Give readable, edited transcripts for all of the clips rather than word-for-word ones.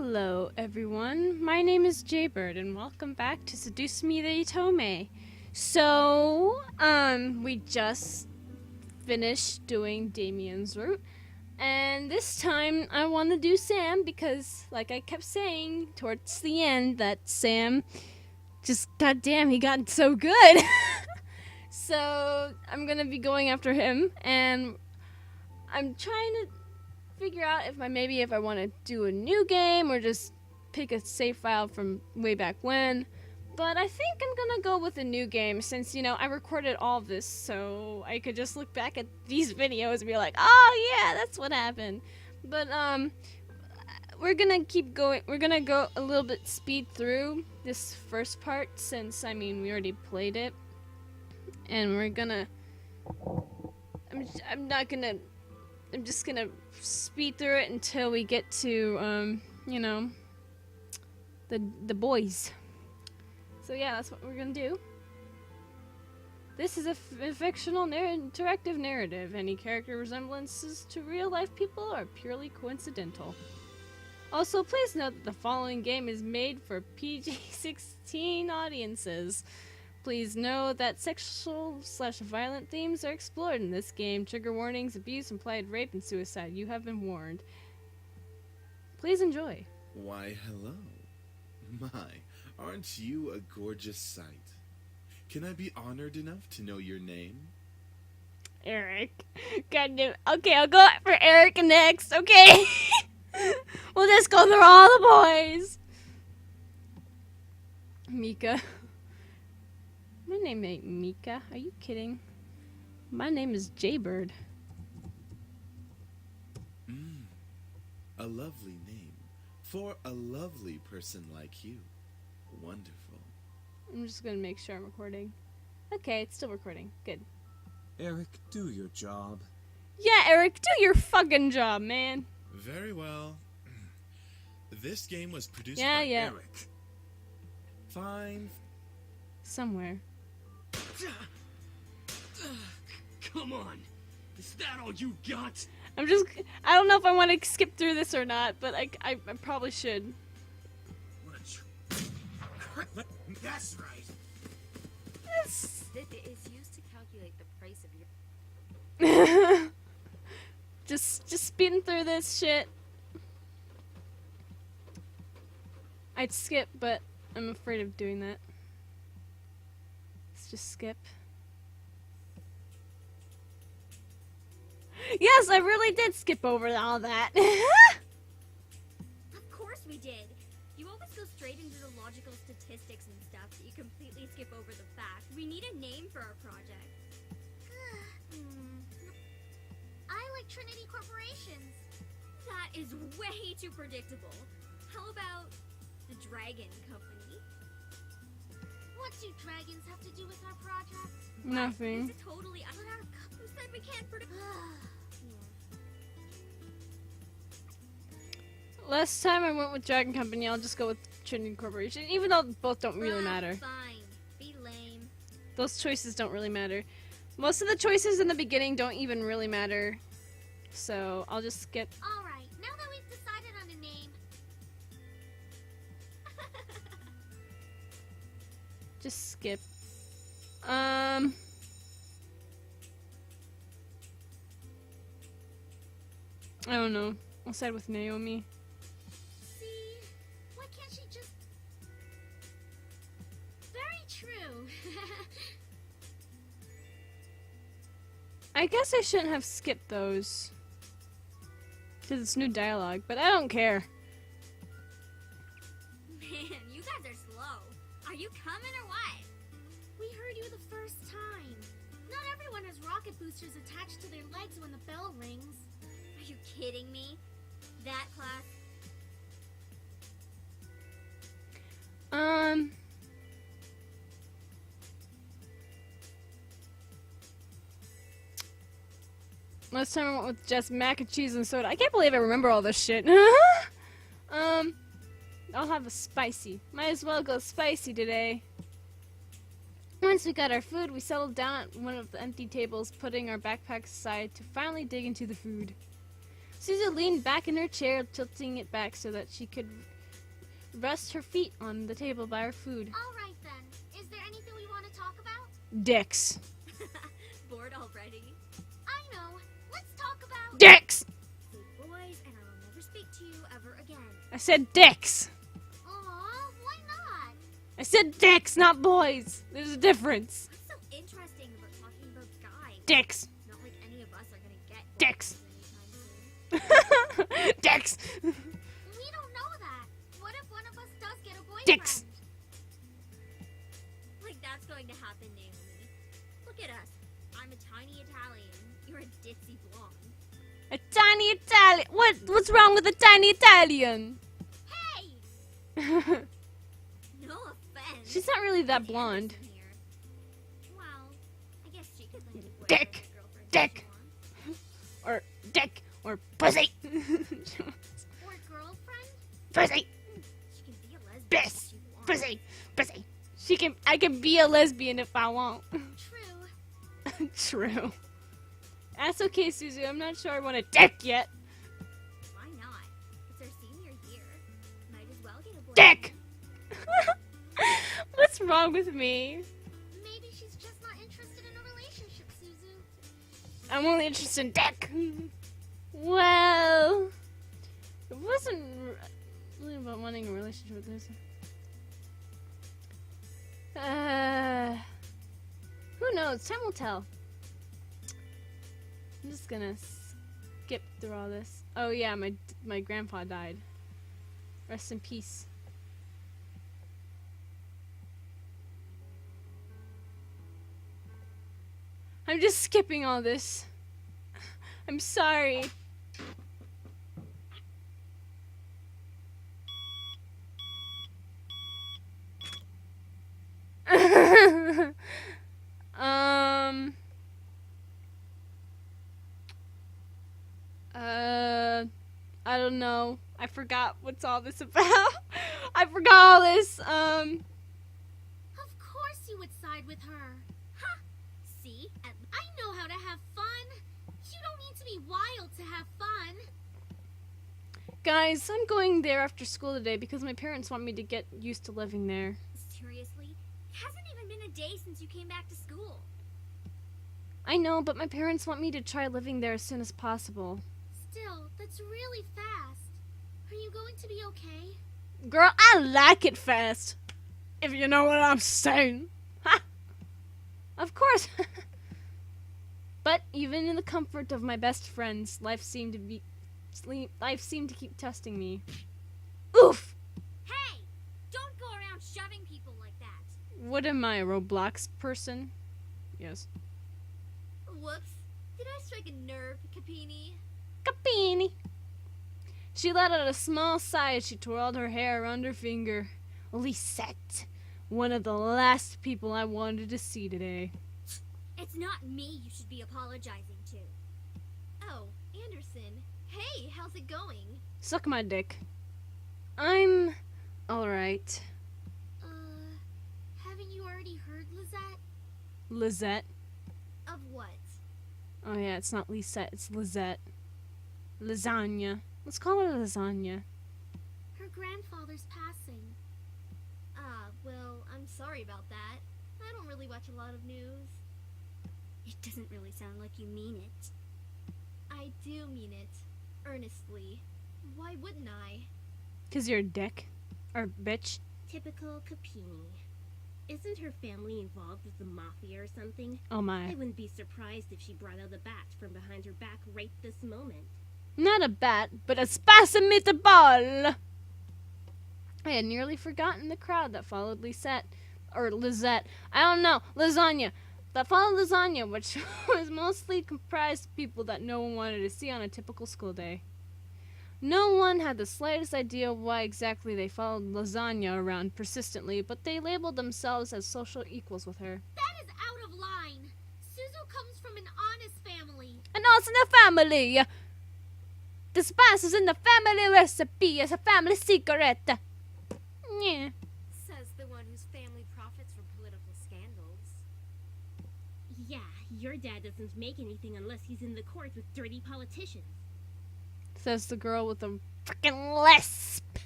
Hello everyone, my name is Jaybird and welcome back to Seduce Me the Otome. So, we just finished doing Damien's route, and this time I want to do Sam because, like I kept saying towards the end, that Sam just, goddamn, he got so good. So, I'm gonna be going after him, and I'm trying to figure out if I want to do a new game or just pick a save file from way back when. But I think I'm gonna go with a new game since, I recorded all of this, so I could just look back at these videos and be like, oh yeah, that's what happened. But we're gonna keep going. We're gonna go a little bit speed through this first part since, we already played it. And we're gonna I'm just gonna speed through it until we get to, the boys. So yeah, that's what we're gonna do. This is a fictional interactive narrative. Any character resemblances to real-life people are purely coincidental. Also, please note that the following game is made for PG-16 audiences. Please know that sexual/violent themes are explored in this game. Trigger warnings, abuse, implied rape, and suicide. You have been warned. Please enjoy. Why, hello. My, aren't you a gorgeous sight? Can I be honored enough to know your name? Eric. Goddamn. Okay, I'll go for Eric next, okay? We'll just go through all the boys. Mika. My name ain't Mika. Are you kidding? My name is Jaybird. A lovely name for a lovely person like you. Wonderful. I'm just gonna make sure I'm recording. Okay, it's still recording. Good. Eric, do your job. Yeah, Eric, do your fucking job, man. Very well. This game was produced by Eric. Fine. Somewhere. Come on! Is that all you got? I don't know if I want to skip through this or not, but I probably should. That's right. It is used to calculate the price of your... just speeding through this shit. I'd skip, but I'm afraid of doing that. Let's just skip. Yes, I really did skip over all that. Of course we did. You always go straight into the logical statistics and stuff that you completely skip over the facts. We need a name for our project. I like Trinity Corporations. That is way too predictable. How about the Dragon Company? What do dragons have to do with our project? Nothing. This is totally... Who said we can't predict... Last time I went with Dragon Company, I'll just go with Trinity Corporation, even though both don't really matter. Fine. Be lame. Those choices don't really matter. Most of the choices in the beginning don't even really matter. So, I'll just skip. Alright, now that we've decided on a name... Just skip. I don't know. I'll side with Naomi. See? Why can't she just... Very true. I guess I shouldn't have skipped those. Because it's new dialogue, but I don't care. Man, you guys are slow. Are you coming or what? We heard you the first time. Not everyone has rocket boosters attached to their legs when the bell rings. Are you kidding me? That class? Last time I went with just mac and cheese and soda. I can't believe I remember all this shit. I'll have a spicy. Might as well go spicy today. Once we got our food, we settled down at one of the empty tables, putting our backpacks aside to finally dig into the food. Suzu leaned back in her chair, tilting it back so that she could rest her feet on the table by her food. Alright then. Is there anything we want to talk about? Dicks. Bored already? I know. Let's talk about... Dicks! Say boys, and I will never speak to you ever again. I said dicks. Aw, why not? I said dicks, not boys. There's a difference. What's so interesting about talking about guys? Dicks. Not like any of us are gonna get Dicks. boyfriends anytime soon. Dicks. We don't know that. What if one of us does get a boyfriend? Dicks. Like that's going to happen, Naomi. Look at us. I'm a tiny Italian. You're a ditzy blonde. A tiny Italian. What's wrong with a tiny Italian? Hey! No offense. She's not really that But blonde. Anderson here. Well, I guess she could land a Dick. boyfriend or girlfriend if Dick. she wants. Or dick. Or pussy. Or girlfriend? Pussy. She can be a lesbian Bliss. if she wants. Pussy. Pussy. I can be a lesbian if I want. True. True. That's okay, Suzu. I'm not sure I want a dick yet. Why not? It's our senior year. Might as well get a boyfriend. Dick! What's wrong with me? Maybe she's just not interested in a relationship, Suzu. I'm only interested in dick. Well, it wasn't really about wanting a relationship with this. Who knows? Time will tell. I'm just gonna skip through all this. Oh yeah, my grandpa died. Rest in peace. I'm just skipping all this. I'm sorry. I don't know. I forgot what's all this about. I forgot all this. Of course you would side with her. Huh? See? I know how to have fun. You don't need to be wild to have fun. Guys, I'm going there after school today because my parents want me to get used to living there. Seriously? It hasn't even been a day since you came back to school. I know, but my parents want me to try living there as soon as possible. Still, that's really fast. Are you going to be okay? Girl, I like it fast. If you know what I'm saying. Ha! Of course. But even in the comfort of my best friends, life seemed to keep testing me. Oof! Hey! Don't go around shoving people like that. What am I, a Roblox person? Yes. Whoops. Did I strike a nerve, Capini? Capini. She let out a small sigh as she twirled her hair around her finger. Lisette, one of the last people I wanted to see today. It's not me you should be apologizing to. Oh, Anderson. Hey, how's it going? Suck my dick. I'm alright. Haven't you already heard, Lizette? Lizette. Of what? Oh yeah, it's not Lisette, it's Lizette. Lasagna. Let's call her lasagna. Her grandfather's passing. Well, I'm sorry about that. I don't really watch a lot of news. It doesn't really sound like you mean it. I do mean it. Earnestly. Why wouldn't I? 'Cause you're a dick. Or bitch. Typical Capini. Isn't her family involved with the mafia or something? Oh I my. wouldn't be surprised if she brought out a bat from behind her back right this moment. Not a bat, but a spasmid ball! I had nearly forgotten the crowd that followed Lisette. Or Lizette. I don't know. Lasagna. That followed Lasagna, which was mostly comprised of people that no one wanted to see on a typical school day. No one had the slightest idea why exactly they followed Lasagna around persistently, but they labeled themselves as social equals with her. That is out of line. Suzu comes from an honest family. And also in the family! The spice is in the family recipe. It's a family secret. Yeah. Says the one whose family profits from political scandals. Yeah, your dad doesn't make anything unless he's in the court with dirty politicians. says the girl with a freaking lisp.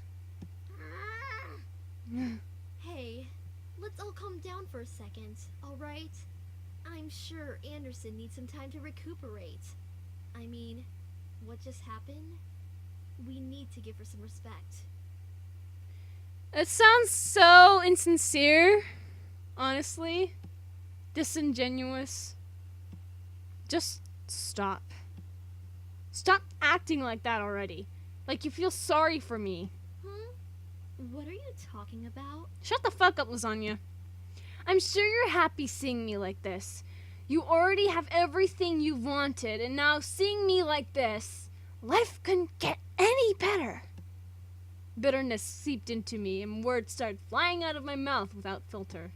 Hey, let's all calm down for a second, alright? I'm sure Anderson needs some time to recuperate. I mean, what just happened? We need to give her some respect. It sounds so insincere, honestly. Disingenuous. Just stop. Stop acting like that already. Like you feel sorry for me. What are you talking about? Shut the fuck up, Lasagna. I'm sure you're happy seeing me like this. You already have everything you wanted, and now seeing me like this, life couldn't get any better. Bitterness seeped into me, and words started flying out of my mouth without filter.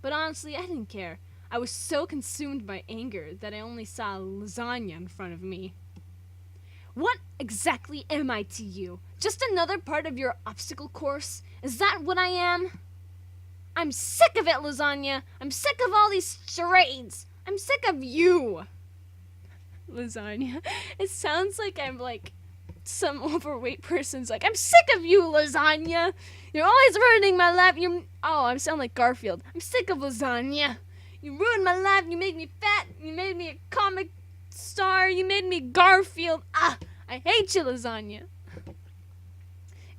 But honestly, I didn't care. I was so consumed by anger that I only saw lasagna in front of me. What exactly am I to you? Just another part of your obstacle course? Is that what I am? I'm sick of it, Lasagna. I'm sick of all these charades. I'm sick of you. Lasagna. It sounds like I'm like some overweight person's like, I'm sick of you, Lasagna. You're always ruining my life. I sound like Garfield. I'm sick of Lasagna. You ruined my life. You made me fat. You made me a comic star. You made me Garfield. I hate you, Lasagna.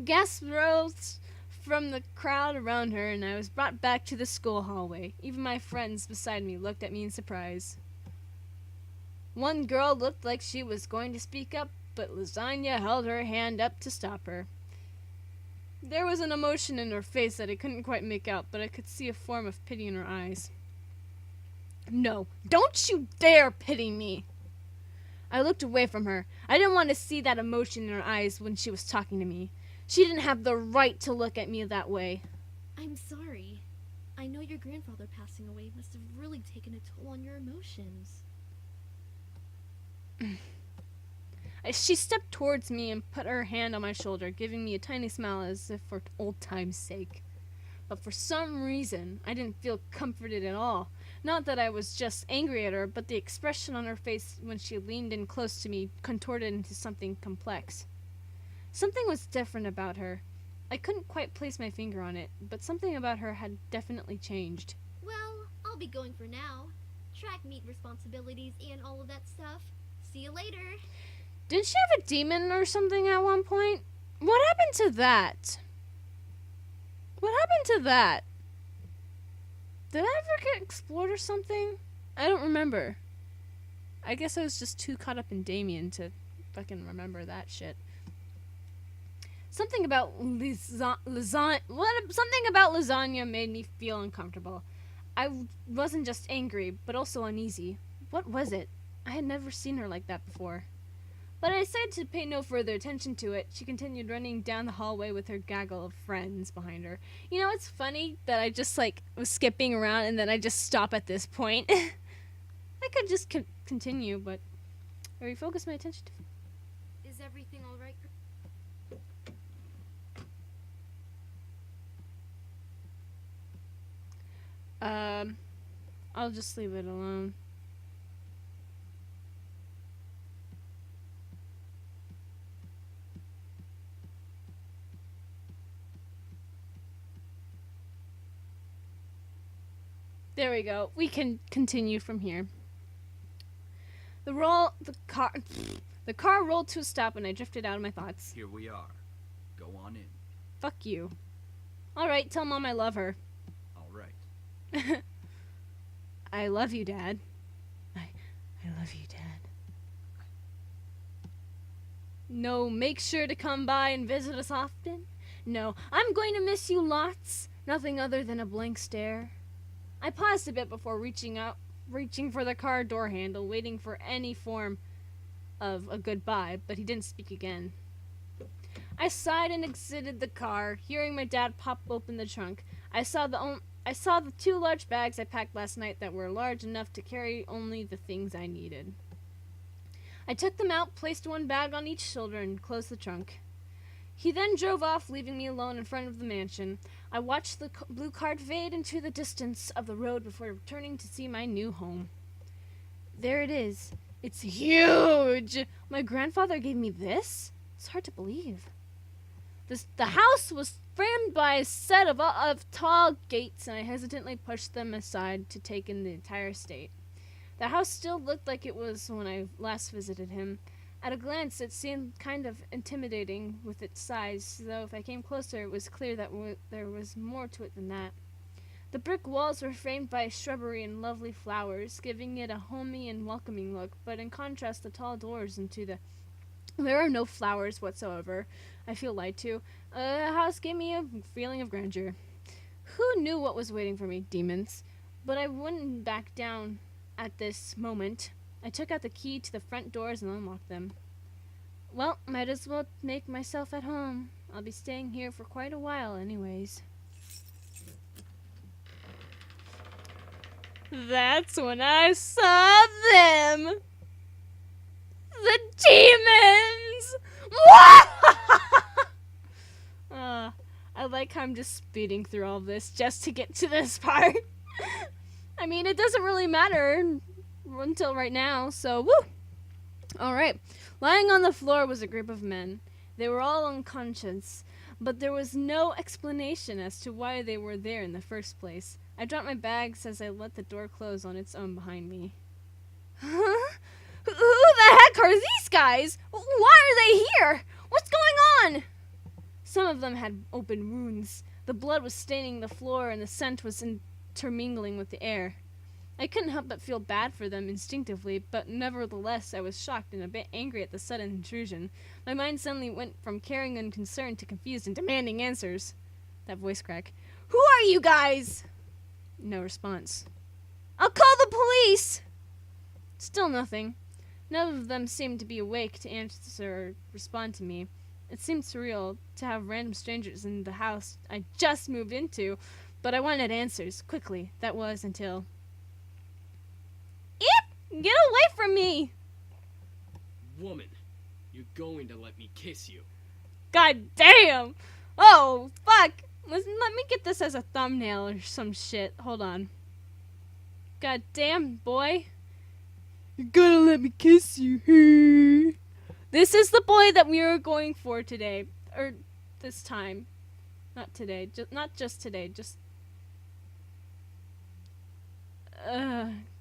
Gasps rose from the crowd around her, and I was brought back to the school hallway. Even my friends beside me looked at me in surprise. One girl looked like she was going to speak up, but Lasagna held her hand up to stop her. There was an emotion in her face that I couldn't quite make out, but I could see a form of pity in her eyes. No, don't you dare pity me! I looked away from her. I didn't want to see that emotion in her eyes when she was talking to me. She didn't have the right to look at me that way. I'm sorry. I know your grandfather passing away must have really taken a toll on your emotions. She stepped towards me and put her hand on my shoulder, giving me a tiny smile as if for old time's sake. But for some reason, I didn't feel comforted at all. Not that I was just angry at her, but the expression on her face when she leaned in close to me contorted into something complex. Something was different about her. I couldn't quite place my finger on it, but something about her had definitely changed. Well, I'll be going for now. Track meet responsibilities and all of that stuff. See you later. Didn't she have a demon or something at one point? What happened to that? What happened to that? Did I ever get explored or something? I don't remember. I guess I was just too caught up in Damien to fucking remember that shit. Something about lasagna made me feel uncomfortable. I wasn't just angry, but also uneasy. What was it? I had never seen her like that before. But I decided to pay no further attention to it. She continued running down the hallway with her gaggle of friends behind her. You know, it's funny that I just, was skipping around and then I just stop at this point. I could just continue, but I refocused my attention to... Is everything all right? I'll just leave it alone. There we go. We can continue from here. The car rolled to a stop and I drifted out of my thoughts. Here we are. Go on in. Fuck you. Alright, tell Mom I love her. All right. I love you, Dad. I love you, Dad. No, make sure to come by and visit us often. No, I'm going to miss you lots. Nothing other than a blank stare. I paused a bit before reaching for the car door handle, waiting for any form of a goodbye, but he didn't speak again. I sighed and exited the car, hearing my dad pop open the trunk. I saw the 2 large bags I packed last night that were large enough to carry only the things I needed. I took them out, placed 1 bag on each shoulder, and closed the trunk. He then drove off, leaving me alone in front of the mansion. I watched the blue cart fade into the distance of the road before returning to see my new home. There it is, It's huge! My grandfather gave me this? It's hard to believe. The house was framed by a set of tall gates, and I hesitantly pushed them aside to take in the entire estate. The house still looked like it was when I last visited him. At a glance, it seemed kind of intimidating with its size, though if I came closer, it was clear that there was more to it than that. The brick walls were framed by shrubbery and lovely flowers, giving it a homey and welcoming look, but in contrast, the tall doors into the... There are no flowers whatsoever. I feel lied to. The house gave me a feeling of grandeur. Who knew what was waiting for me? Demons. But I wouldn't back down at this moment. I took out the key to the front doors and unlocked them. Well, might as well make myself at home. I'll be staying here for quite a while anyways. That's when I saw them! The demons! I like how I'm just speeding through all this just to get to this part. I mean, it doesn't really matter until right now, so woo! Alright. Lying on the floor was a group of men. They were all unconscious, but there was no explanation as to why they were there in the first place. I dropped my bags as I let the door close on its own behind me. Huh? Who the heck are these guys? Why are they here? What's going on? Some of them had open wounds. The blood was staining the floor and the scent was intermingling with the air. I couldn't help but feel bad for them instinctively, but nevertheless I was shocked and a bit angry at the sudden intrusion. My mind suddenly went from caring and concerned to confused and demanding answers. That voice crack. Who are you guys? No response. I'll call the police! Still nothing. None of them seemed to be awake to answer or respond to me. It seemed surreal to have random strangers in the house I just moved into, but I wanted answers, quickly. That was until... Eep! Get away from me! Woman, you're going to let me kiss you. God damn! Oh, fuck! Let me get this as a thumbnail or some shit. Hold on. God damn, boy. You're gonna let me kiss you. This is the boy that we are going for today. Or this time. Not today. Not just today. Just...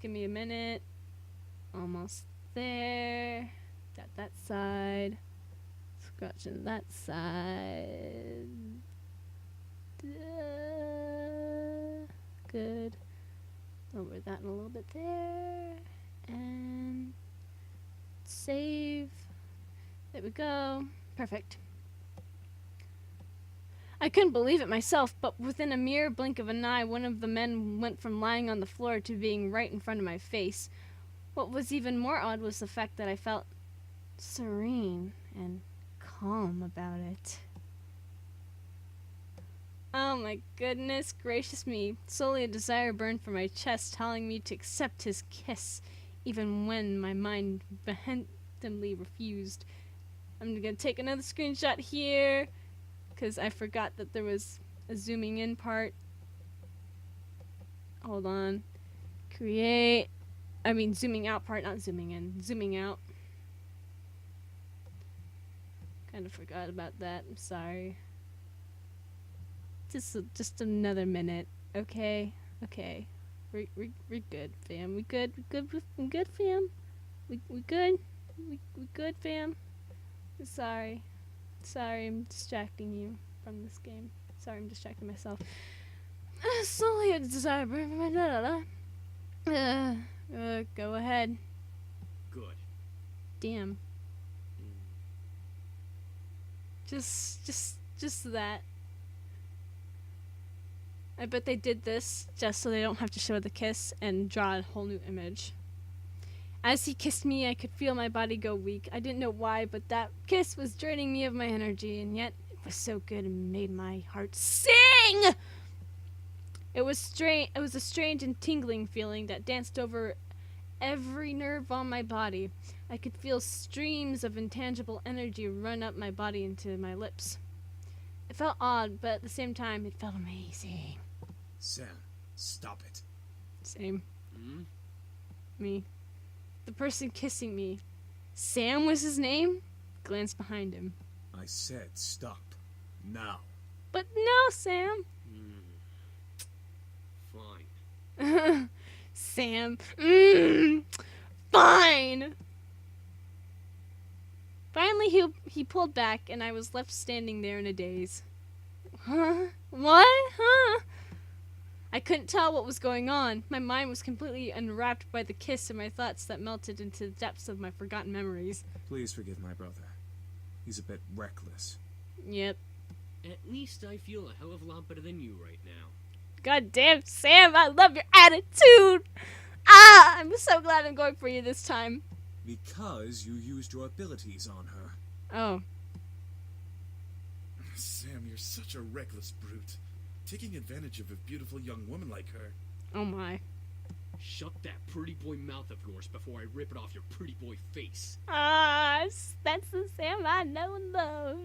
give me a minute. Almost there. Got that side. Scratching that side. Good. Over that and a little bit there. And save. There we go. Perfect. I couldn't believe it myself, but within a mere blink of an eye, one of the men went from lying on the floor to being right in front of my face. What was even more odd was the fact that I felt serene and calm about it. Oh my goodness gracious me. Slowly a desire burned from my chest, telling me to accept his kiss, even when my mind vehemently refused. I'm gonna take another screenshot here, because I forgot that there was a zooming in part. Hold on. Zooming out part, not zooming in. Zooming out. Kind of forgot about that. I'm sorry. Just another minute. Okay. We're good, fam. We good, fam. We good. We good, fam. Sorry, I'm distracting you from this game. Sorry, I'm distracting myself. Slowly a desire. Go ahead. Good. Damn. Just that. I bet they did this just so they don't have to show the kiss and draw a whole new image. As he kissed me, I could feel my body go weak. I didn't know why, but that kiss was draining me of my energy, and yet it was so good and made my heart sing! It was a strange and tingling feeling that danced over every nerve on my body. I could feel streams of intangible energy run up my body into my lips. It felt odd, but at the same time, it felt amazing. Sam, stop it. Same. Hmm? Me. The person kissing me. Sam was his name? Glanced behind him. I said stop. Now. But no, Sam. Fine. Sam. Fine. Finally, he pulled back, and I was left standing there in a daze. Huh? What? Huh? I couldn't tell what was going on. My mind was completely unwrapped by the kiss and my thoughts that melted into the depths of my forgotten memories. Please forgive my brother. He's a bit reckless. Yep. At least I feel a hell of a lot better than you right now. God damn, Sam, I love your attitude! Ah! I'm so glad I'm going for you this time. Because you used your abilities on her. Oh. Sam, you're such a reckless brute. Taking advantage of a beautiful young woman like her. Oh my. Shut that pretty boy mouth of yours before I rip it off your pretty boy face. Ah, that's the Sam I know and love.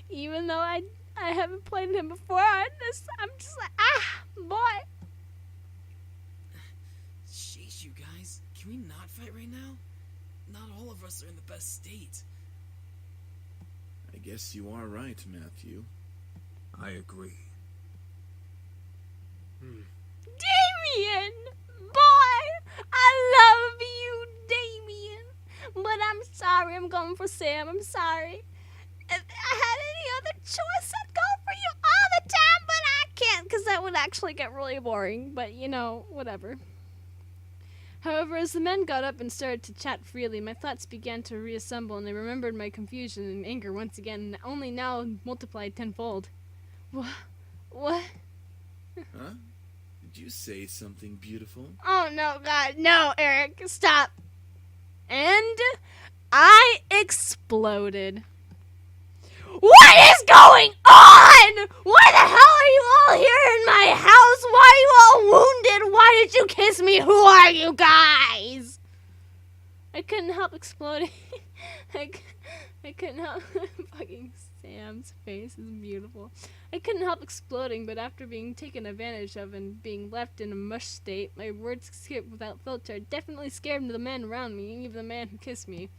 Even though I haven't played him before, I'm just like, boy. Sheesh, you guys. Can we not fight right now? Not all of us are in the best state. I guess you are right, Matthew. I agree. Damien! Boy! I love you, Damien! But I'm sorry, I'm going for Sam, I'm sorry. If I had any other choice, I'd go for you all the time, but I can't, because that would actually get really boring. But, you know, whatever. However, as the men got up and started to chat freely, my thoughts began to reassemble, and I remembered my confusion and anger once again, only now multiplied tenfold. What? Huh? Did you say something beautiful? Oh, no, God. No, Eric. Stop. And I exploded. What is going on? Why the hell are you all here in my house? Why are you all wounded? Why did you kiss me? Who are you guys? I couldn't help exploding. I couldn't help. Fucking Sam's face is beautiful. I couldn't help exploding, but after being taken advantage of and being left in a mush state, my words skipped without filter definitely scared the men around me, even the man who kissed me.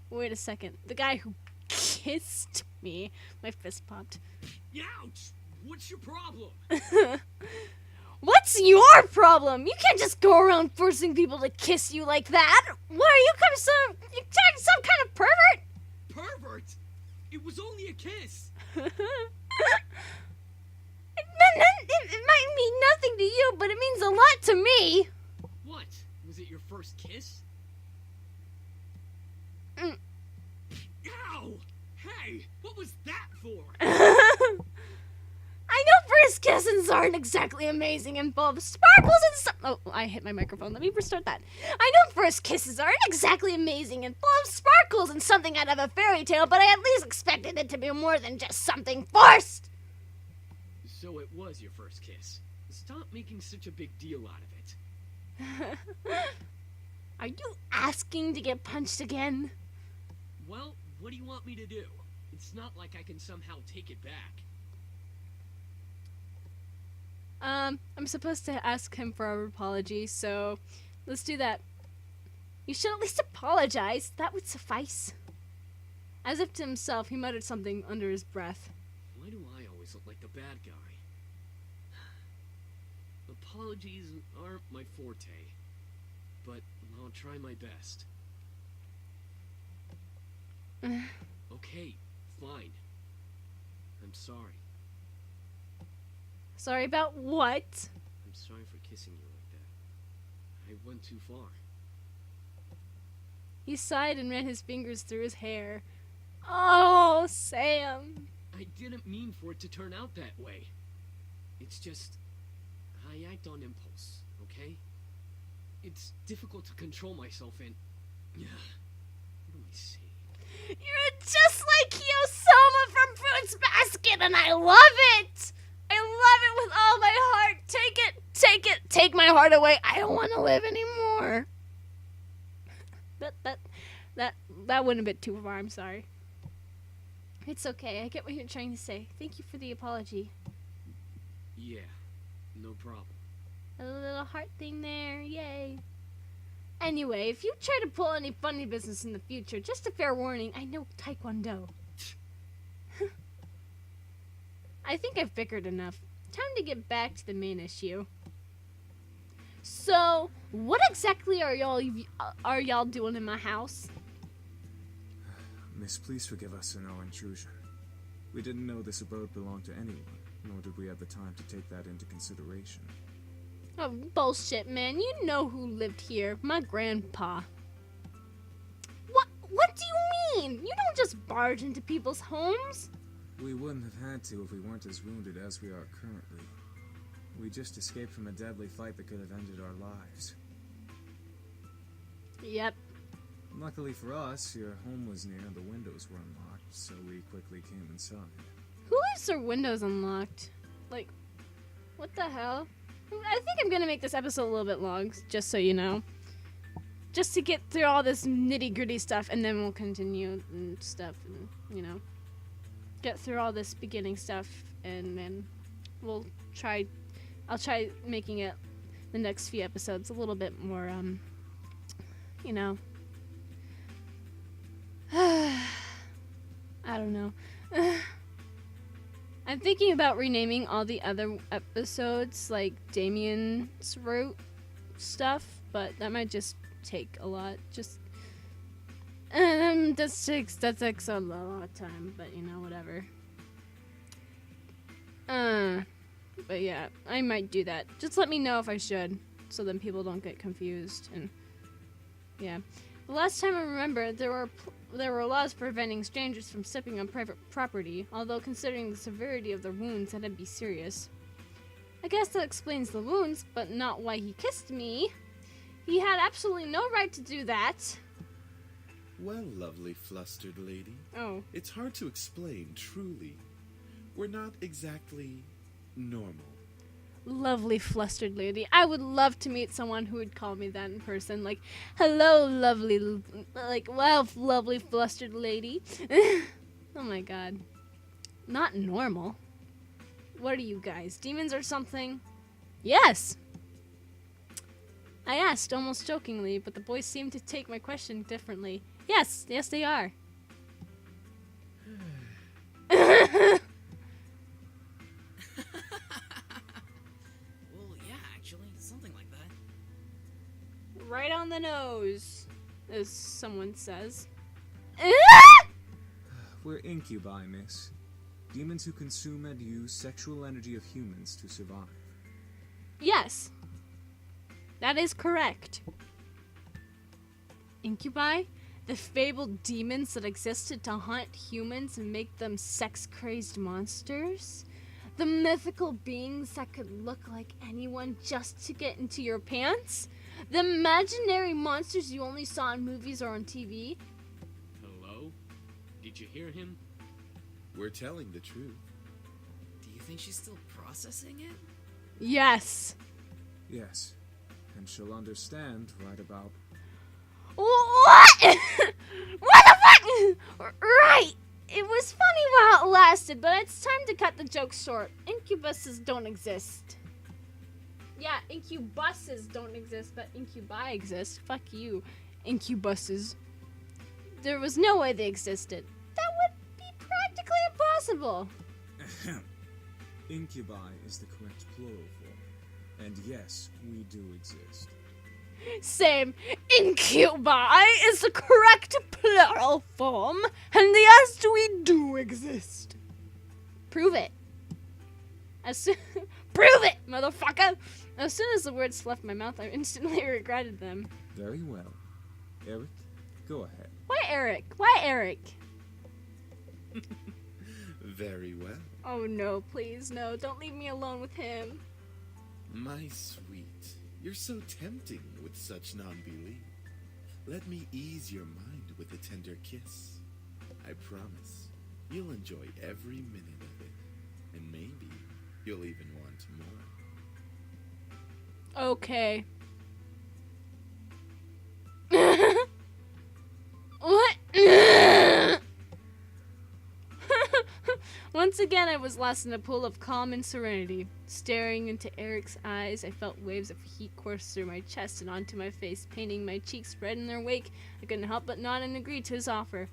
Wait a second. The guy who kissed me. My fist popped. Ouch! What's your problem? What's your problem? You can't just go around forcing people to kiss you like that. What are you some kind of pervert? Pervert? It was only a kiss. It might mean nothing to you, but it means a lot to me. What? Was it your first kiss? Ow! Hey, what was that for? I know first kisses aren't exactly amazing and full of sparkles and stuff. Oh, I hit my microphone. Let me restart that. I know first kisses aren't exactly amazing and full of sparkles and something out of a fairy tale, but I at least expected it to be more than just something forced. So it was your first kiss. Stop making such a big deal out of it. Are you asking to get punched again? Well, what do you want me to do? It's not like I can somehow take it back. I'm supposed to ask him for an apology, so let's do that. You should at least apologize. That would suffice. As if to himself, he muttered something under his breath. Why do I always look like the bad guy? Apologies aren't my forte, but I'll try my best. Okay, fine. I'm sorry. Sorry about what? I'm sorry for kissing you like that. I went too far. He sighed and ran his fingers through his hair. Oh, Sam. I didn't mean for it to turn out that way. It's just, I act on impulse, okay? It's difficult to control myself and... What am I saying? You're just like Kiyosama from Fruits Basket, and I love it! I love it with all my heart. Take it, take it, take my heart away. I don't want to live anymore. That went a bit too far. I'm sorry. It's okay. I get what you're trying to say. Thank you for the apology. Yeah, no problem. A little heart thing there. Yay. Anyway, if you try to pull any funny business in the future, just a fair warning, I know Taekwondo. I think I've bickered enough. Time to get back to the main issue. So, what exactly are y'all doing in my house? Miss, please forgive us in our intrusion. We didn't know this abode belonged to anyone, nor did we have the time to take that into consideration. Oh, bullshit, man. You know who lived here. My grandpa. What do you mean? You don't just barge into people's homes. We wouldn't have had to if we weren't as wounded as we are currently. We just escaped from a deadly fight that could have ended our lives. Yep. Luckily for us, your home was near and the windows were unlocked, so we quickly came inside. Who leaves their windows unlocked? Like, what the hell? I think I'm gonna make this episode a little bit long, just so you know. Just to get through all this nitty-gritty stuff, and then we'll continue and stuff, and, you know. Get through all this beginning stuff, and then I'll try making it, the next few episodes, a little bit more, you know. I don't know. I'm thinking about renaming all the other episodes, like Damien's route stuff, but that might just take a lot. That takes a lot of time, but you know, whatever. But yeah, I might do that. Just let me know if I should, so then people don't get confused. And yeah, the last time I remember, there were laws preventing strangers from stepping on private property, although considering the severity of their wounds, that'd be serious. I guess that explains the wounds, but not why he kissed me. He had absolutely no right to do that. Well, lovely flustered lady. Oh. It's hard to explain, truly. We're not exactly normal. Lovely flustered lady. I would love to meet someone who would call me that in person. Like, hello, lovely, like, wow, lovely flustered lady. Oh my god. Not normal. What are you guys, demons or something? Yes! I asked, almost jokingly, but the boys seemed to take my question differently. Yes, they are. Well, yeah, actually, something like that. Right on the nose, as someone says. We're incubi, miss. Demons who consume and use sexual energy of humans to survive. Yes. That is correct. Incubi? The fabled demons that existed to hunt humans and make them sex-crazed monsters? The mythical beings that could look like anyone just to get into your pants? The imaginary monsters you only saw in movies or on TV? Hello? Did you hear him? We're telling the truth. Do you think she's still processing it? Yes. Yes, and she'll understand right about... What? What the fuck? Right. It was funny while it lasted, but it's time to cut the joke short. Incubuses don't exist. Yeah, incubuses don't exist, but incubi exist. Fuck you, incubuses. There was no way they existed. That would be practically impossible. Incubi is the correct plural form. And yes, we do exist. Same. Incubi is the correct plural form, and yes, we do exist. Prove it. Prove it, motherfucker! As soon as the words left my mouth, I instantly regretted them. Very well. Eric, go ahead. Why Eric? Why Eric? Very well. Oh no, please, no. Don't leave me alone with him. My sweet, you're so tempting with such non-belief. Let me ease your mind with a tender kiss. I promise you'll enjoy every minute of it, and maybe you'll even want more. Okay. What? Once again, I was lost in a pool of calm and serenity. Staring into Eric's eyes, I felt waves of heat course through my chest and onto my face, painting my cheeks red in their wake. I couldn't help but nod and agree to his offer.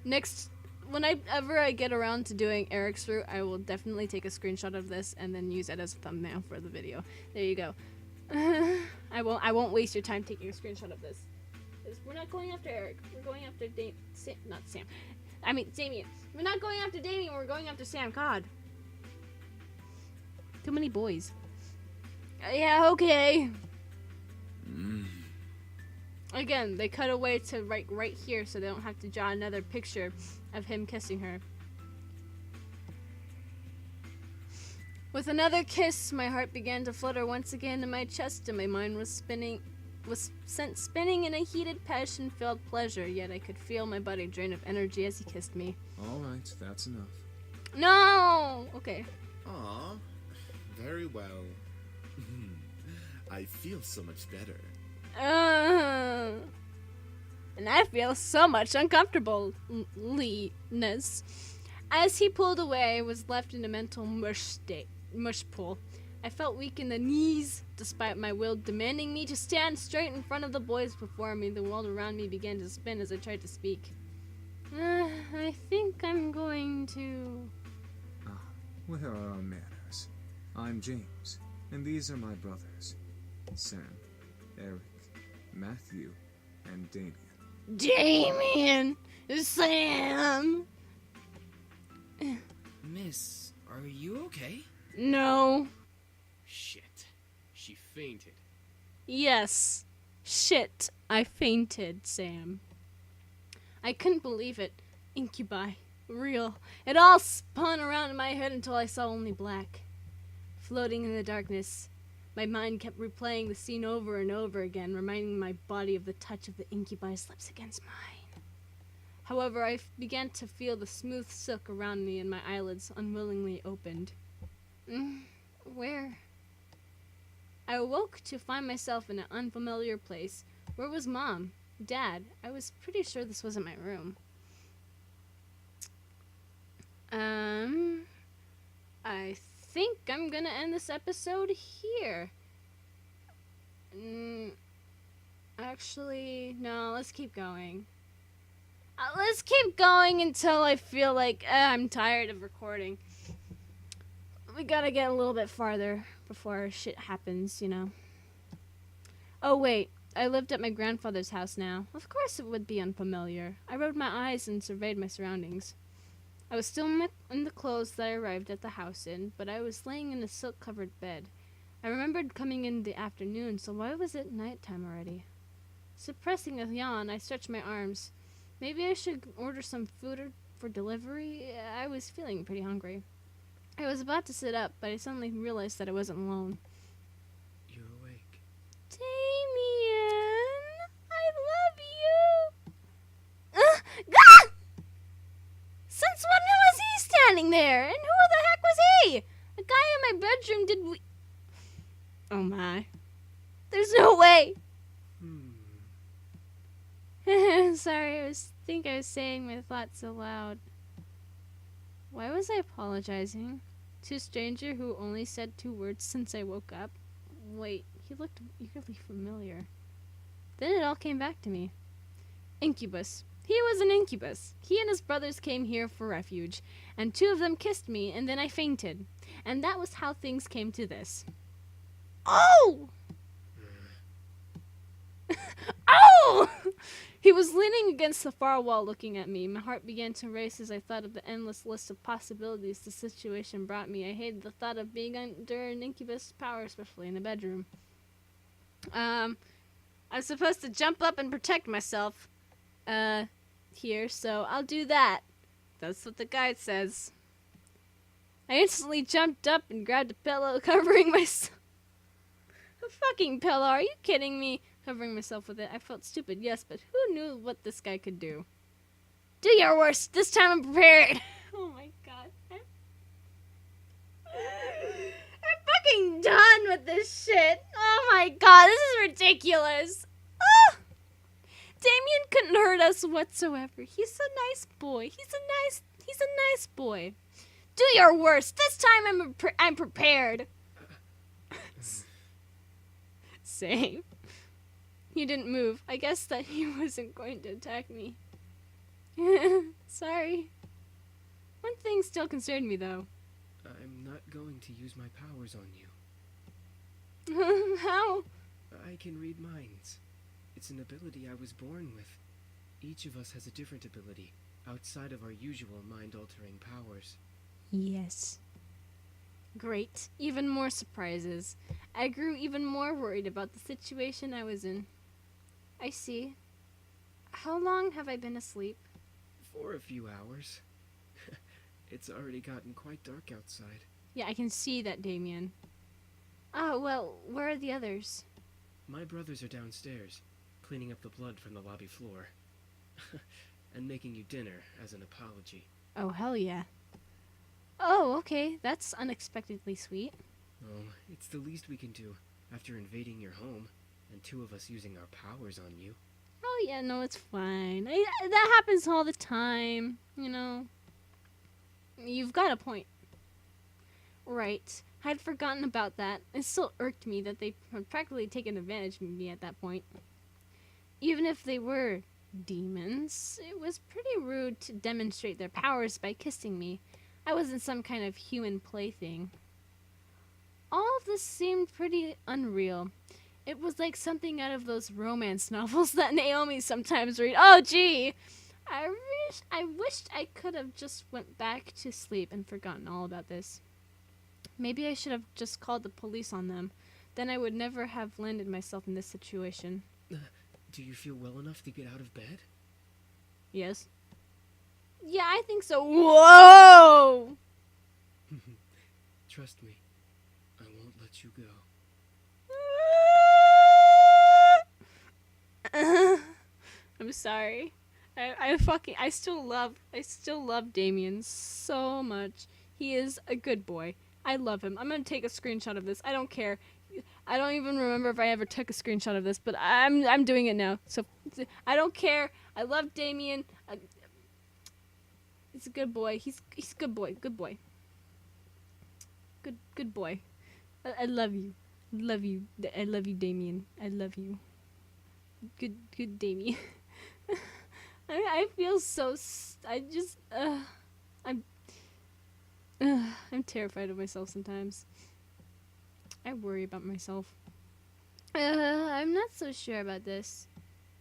Next, whenever I get around to doing Eric's route, I will definitely take a screenshot of this and then use it as a thumbnail for the video. There you go. I won't waste your time taking a screenshot of this. 'Cause we're not going after Eric. We're going after Damien. We're not going after Damien. We're going after Sam. God. Too many boys. Yeah, okay. Again, they cut away to right here so they don't have to draw another picture of him kissing her. With another kiss, my heart began to flutter once again in my chest and my mind was sent spinning in a heated, passion-filled pleasure, yet I could feel my body drain of energy as he kissed me. All right, that's enough. No! Okay. Aw, very well. I feel so much better. And I feel so much uncomfortableness. As he pulled away, I was left in a mental mush pool. I felt weak in the knees, despite my will demanding me to stand straight in front of the boys before me. The world around me began to spin as I tried to speak. I think I'm going to... Where are our manners? I'm James, and these are my brothers. Sam, Eric, Matthew, and Damien. Damien! Sam! Miss, are you okay? No. Shit. She fainted. Yes. Shit. I fainted, Sam. I couldn't believe it. Incubi. Real. It all spun around in my head until I saw only black. Floating in the darkness, my mind kept replaying the scene over and over again, reminding my body of the touch of the incubi's lips against mine. However, I began to feel the smooth silk around me and my eyelids unwillingly opened. Where? I awoke to find myself in an unfamiliar place. Where was Mom? Dad? I was pretty sure this wasn't my room. I think I'm gonna end this episode here. Actually, no, let's keep going. Let's keep going until I feel like I'm tired of recording. We gotta get a little bit farther before shit happens, you know. Oh wait, I lived at my grandfather's house now. Of course it would be unfamiliar. I rubbed my eyes and surveyed my surroundings. I was still in the clothes that I arrived at the house in, but I was laying in a silk-covered bed. I remembered coming in the afternoon, so why was it nighttime already? Suppressing a yawn, I stretched my arms. Maybe I should order some food for delivery? I was feeling pretty hungry. I was about to sit up, but I suddenly realized that I wasn't alone. You're awake. Damien, I love you. Gah! Since when was he standing there? And who the heck was he? A guy in my bedroom did we... Oh my. There's no way. Sorry, I think I was saying my thoughts so loud. Why was I apologizing? To a stranger who only said 2 words since I woke up? Wait, he looked eerily familiar. Then it all came back to me. Incubus. He was an incubus. He and his brothers came here for refuge, and 2 of them kissed me, and then I fainted. And that was how things came to this. Oh! Oh! He was leaning against the far wall looking at me. My heart began to race as I thought of the endless list of possibilities the situation brought me. I hated the thought of being under an incubus power, especially in a bedroom. I'm supposed to jump up and protect myself here, so I'll do that. That's what the guide says. I instantly jumped up and grabbed a pillow, covering myself. A fucking pillow, are you kidding me? Covering myself with it. I felt stupid, yes, but who knew what this guy could do? Do your worst. This time I'm prepared. Oh my god. I'm fucking done with this shit. Oh my god, this is ridiculous. Oh! Damien couldn't hurt us whatsoever. He's a nice boy. He's a nice boy. Do your worst. This time I'm prepared. Same. He didn't move. I guess that he wasn't going to attack me. Sorry. One thing still concerned me, though. I'm not going to use my powers on you. How? I can read minds. It's an ability I was born with. Each of us has a different ability, outside of our usual mind-altering powers. Yes. Great. Even more surprises. I grew even more worried about the situation I was in. I see. How long have I been asleep? For a few hours. It's already gotten quite dark outside. Yeah, I can see that, Damien. Oh, well, where are the others? My brothers are downstairs, cleaning up the blood from the lobby floor. And making you dinner as an apology. Oh, hell yeah. Oh, okay. That's unexpectedly sweet. Oh, it's the least we can do after invading your home and two of us using our powers on you. Oh, yeah, no, it's fine. That happens all the time, you know. You've got a point. Right. I'd forgotten about that. It still irked me that they had practically taken advantage of me at that point. Even if they were demons, it was pretty rude to demonstrate their powers by kissing me. I wasn't some kind of human plaything. All of this seemed pretty unreal. It was like something out of those romance novels that Naomi sometimes read. Oh, gee! I wished I could have just went back to sleep and forgotten all about this. Maybe I should have just called the police on them. Then I would never have landed myself in this situation. Do you feel well enough to get out of bed? Yes. Yeah, I think so. Whoa! Trust me, I won't let you go. I'm sorry. I still love Damien so much. He is a good boy. I love him. I'm gonna take a screenshot of this. I don't care. I don't even remember if I ever took a screenshot of this, but I'm doing it now. So I don't care. I love Damien. He's a good boy. He's a good boy. Good boy. Good boy. I love you. Love you. I love you, Damien. I love you. Good Damien. I feel so. I'm terrified of myself sometimes. I worry about myself. I'm not so sure about this.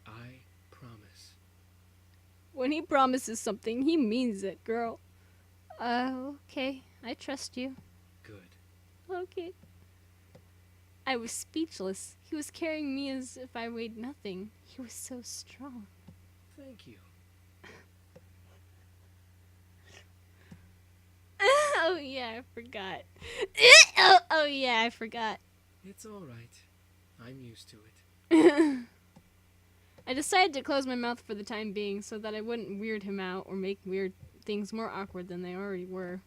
I promise. When he promises something, he means it, girl. Okay. I trust you. Good. Okay. I was speechless. He was carrying me as if I weighed nothing. He was so strong. Thank you. Oh yeah, I forgot. Oh yeah, I forgot. It's all right. I'm used to it. I decided to close my mouth for the time being so that I wouldn't weird him out or make weird things more awkward than they already were.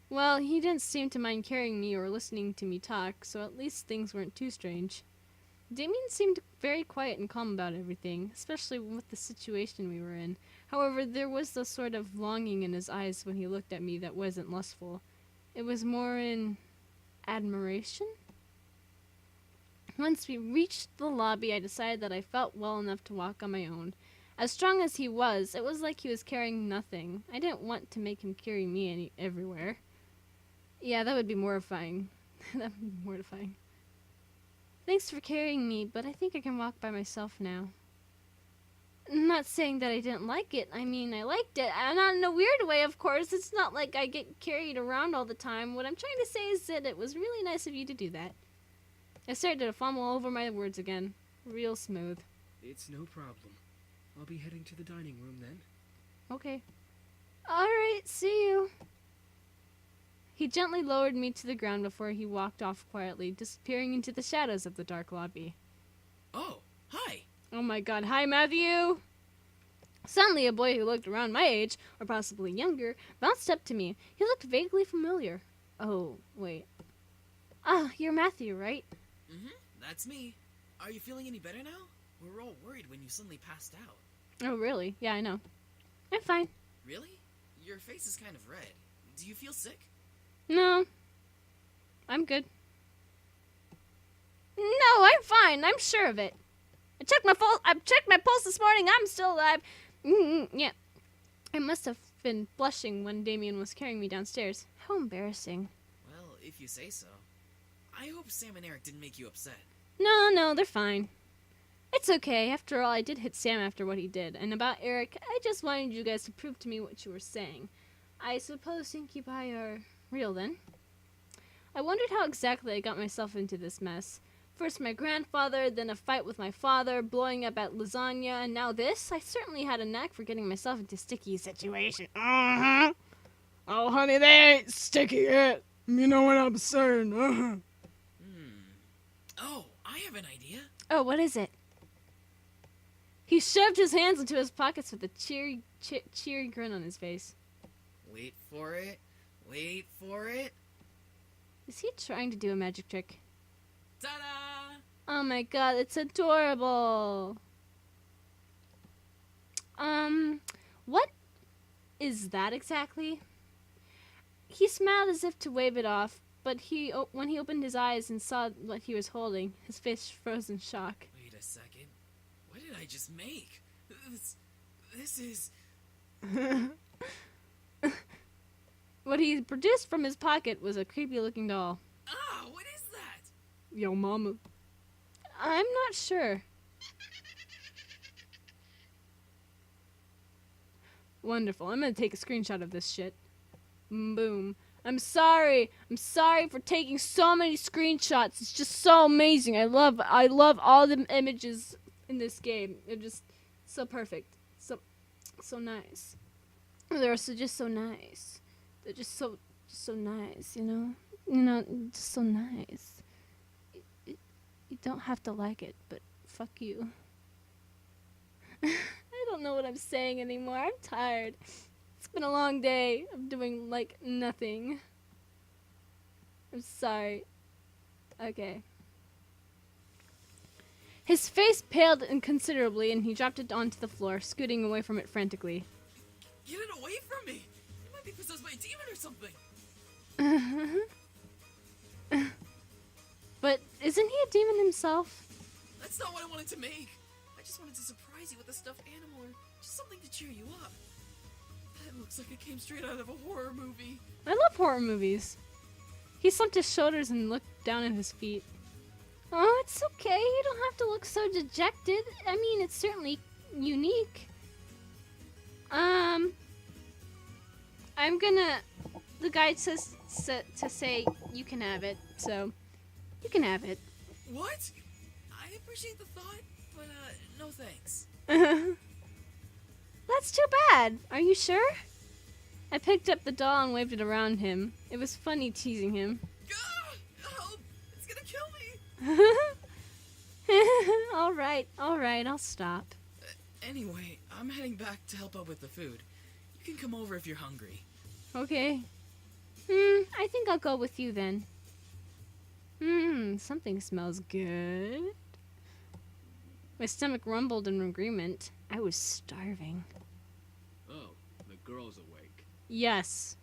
Well, he didn't seem to mind carrying me or listening to me talk, so at least things weren't too strange. Damien seemed very quiet and calm about everything, especially with the situation we were in. However, there was the sort of longing in his eyes when he looked at me that wasn't lustful. It was more in admiration? Once we reached the lobby, I decided that I felt well enough to walk on my own. As strong as he was, it was like he was carrying nothing. I didn't want to make him carry me everywhere. Yeah, that would be mortifying. That would be mortifying. Thanks for carrying me, but I think I can walk by myself now. I'm not saying that I didn't like it. I mean, I liked it. Not in a weird way, of course. It's not like I get carried around all the time. What I'm trying to say is that it was really nice of you to do that. I started to fumble over my words again. Real smooth. It's no problem. I'll be heading to the dining room then. Okay. Alright, see you. He gently lowered me to the ground before he walked off quietly, disappearing into the shadows of the dark lobby. Oh, hi. Oh my god, hi Matthew! Suddenly a boy who looked around my age, or possibly younger, bounced up to me. He looked vaguely familiar. Oh, wait. Ah, you're Matthew, right? Mm-hmm, that's me. Are you feeling any better now? We were all worried when you suddenly passed out. Oh, really? Yeah, I know. I'm fine. Really? Your face is kind of red. Do you feel sick? No. I'm good. No, I'm fine. I'm sure of it. I checked my pulse this morning. I'm still alive. Yeah. I must have been blushing when Damien was carrying me downstairs. How embarrassing. Well, if you say so. I hope Sam and Eric didn't make you upset. No, they're fine. It's okay. After all, I did hit Sam after what he did. And about Eric, I just wanted you guys to prove to me what you were saying. I suppose incubi are real then. I wondered how exactly I got myself into this mess. First my grandfather, then a fight with my father, blowing up at lasagna, and now this? I certainly had a knack for getting myself into sticky situations. Uh-huh. Oh, honey, they ain't sticky yet. You know what I'm saying, uh-huh. Oh, I have an idea. Oh, what is it? He shoved his hands into his pockets with a cheery grin on his face. Wait for it. Wait for it. Is he trying to do a magic trick? Ta-da! Oh my god, it's adorable. What is that exactly? He smiled as if to wave it off, but when he opened his eyes and saw what he was holding, his face froze in shock. Wait a second. What did I just make? This is... What he produced from his pocket was a creepy-looking doll. Ah, what is that? Yo, mama. I'm not sure. Wonderful. I'm gonna take a screenshot of this shit. Boom. I'm sorry for taking so many screenshots. It's just so amazing. I love all the images in this game. They're just so perfect. So nice. They're also just so nice. They're just so nice, you know? You know, just so nice. You don't have to like it, but fuck you. I don't know what I'm saying anymore. I'm tired. It's been a long day of doing, like, nothing. I'm sorry. Okay. His face paled inconsiderably, and he dropped it onto the floor, scooting away from it frantically. Get it away from me! It might be possessed by a demon or something! But isn't he a demon himself? That's not what I wanted to make! I just wanted to surprise you with a stuffed animal or just something to cheer you up. That looks like it came straight out of a horror movie. I love horror movies. He slumped his shoulders and looked down at his feet. Oh, it's okay. You don't have to look so dejected. I mean, it's certainly unique. I'm gonna... The guide says to say you can have it, so you can have it. What? I appreciate the thought, but no thanks. That's too bad. Are you sure? I picked up the doll and waved it around him. It was funny teasing him. Ah, help! It's gonna kill me! Alright, I'll stop. Anyway, I'm heading back to help out with the food. You can come over if you're hungry. Okay. I think I'll go with you then. Something smells good. My stomach rumbled in agreement. I was starving. Oh, the girl's awake. Yes.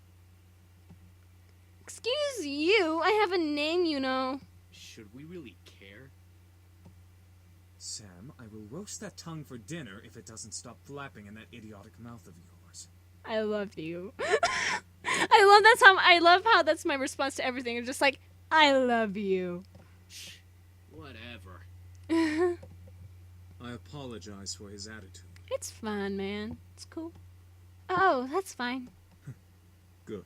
Excuse you, I have a name, you know. Should we really care? Sam, I will roast that tongue for dinner if it doesn't stop flapping in that idiotic mouth of yours. I love you. I love how that's my response to everything. It's just like, I love you. Whatever. I apologize for his attitude. It's fine, man. It's cool. Oh, that's fine. Good.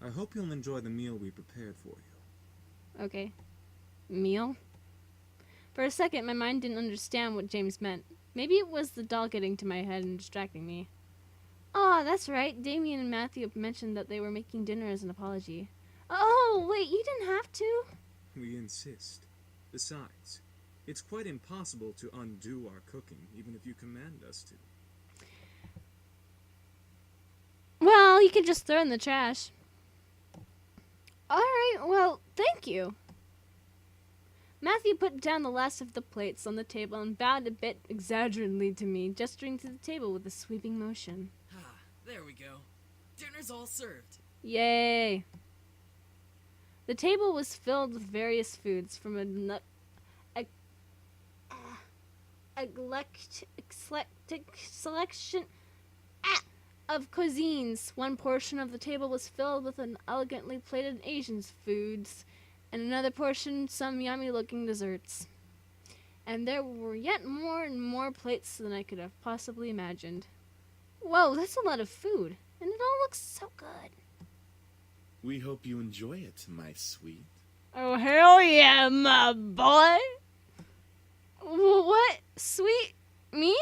I hope you'll enjoy the meal we prepared for you. Okay. Meal? For a second, my mind didn't understand what James meant. Maybe it was the doll getting to my head and distracting me. Oh, that's right. Damien and Matthew mentioned that they were making dinner as an apology. Oh, wait, you didn't have to? We insist. Besides, it's quite impossible to undo our cooking, even if you command us to. Well, you could just throw it in the trash. Alright, well, thank you. Matthew put down the last of the plates on the table and bowed a bit exaggeratedly to me, gesturing to the table with a sweeping motion. Ah, there we go. Dinner's all served. Yay! The table was filled with various foods from eclectic selection of cuisines. One portion of the table was filled with an elegantly plated Asian foods, and another portion some yummy-looking desserts. And there were yet more and more plates than I could have possibly imagined. Whoa, that's a lot of food, and it all looks so good. We hope you enjoy it, my sweet. Oh, hell yeah, my boy! What? Sweet? Me?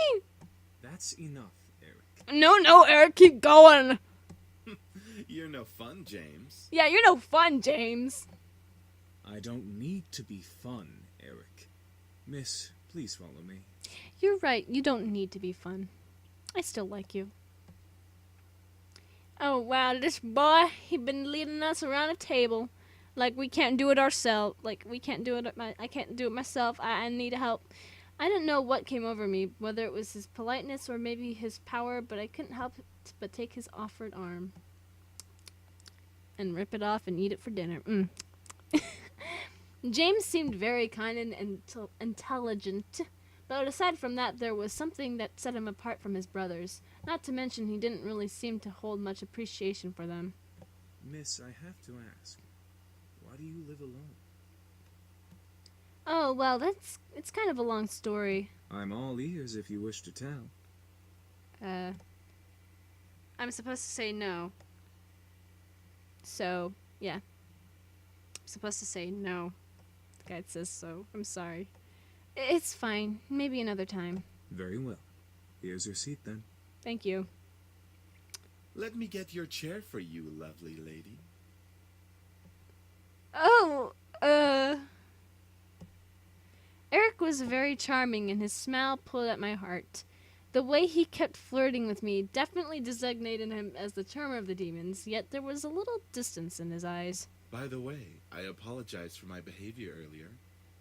That's enough, Eric. No, Eric, keep going! You're no fun, James. Yeah, you're no fun, James. I don't need to be fun, Eric. Miss, please follow me. You're right, you don't need to be fun. I still like you. Oh, wow, this boy, he been leading us around a table. Like we can't do it ourselves. Like we can't do it. I can't do it myself. I need help. I didn't know what came over me, whether it was his politeness or maybe his power, but I couldn't help but take his offered arm and rip it off and eat it for dinner. James seemed very kind and intelligent, but aside from that, there was something that set him apart from his brothers. Not to mention, he didn't really seem to hold much appreciation for them. Miss, I have to ask, why do you live alone? Oh, well, it's kind of a long story. I'm all ears if you wish to tell. I'm supposed to say no. So, yeah. I'm supposed to say no. The guide says so. I'm sorry. It's fine. Maybe another time. Very well. Here's your seat, then. Thank you. Let me get your chair for you, lovely lady. Oh, Eric was very charming, and his smile pulled at my heart. The way he kept flirting with me definitely designated him as the charmer of the demons, yet there was a little distance in his eyes. By the way, I apologize for my behavior earlier.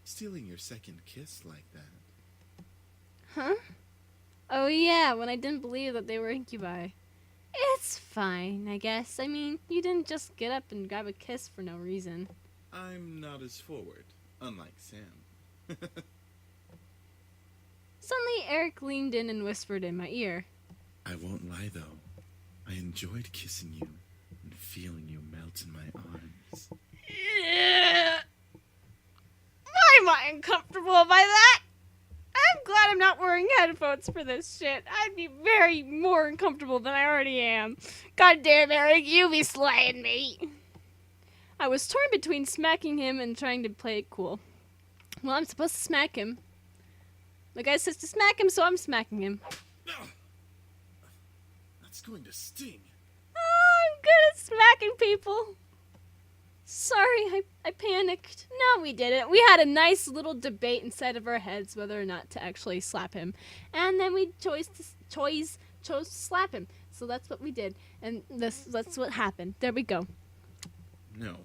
Stealing your second kiss like that. Huh? Oh yeah, when I didn't believe that they were incubi. It's fine, I guess. I mean, you didn't just get up and grab a kiss for no reason. I'm not as forward, unlike Sam. Suddenly, Eric leaned in and whispered in my ear. I won't lie, though. I enjoyed kissing you and feeling you melt in my arms. Why am I uncomfortable by that? I'm glad I'm not wearing headphones for this shit. I'd be very more uncomfortable than I already am. God damn, Eric, you be slaying me. I was torn between smacking him and trying to play it cool. Well, I'm supposed to smack him. The guy says to smack him, so I'm smacking him. That's going to sting. Oh, I'm good at smacking people. Sorry, I panicked. No, we didn't. We had a nice little debate inside of our heads whether or not to actually slap him. And then we chose to slap him. So that's what we did. And that's what happened. There we go. No,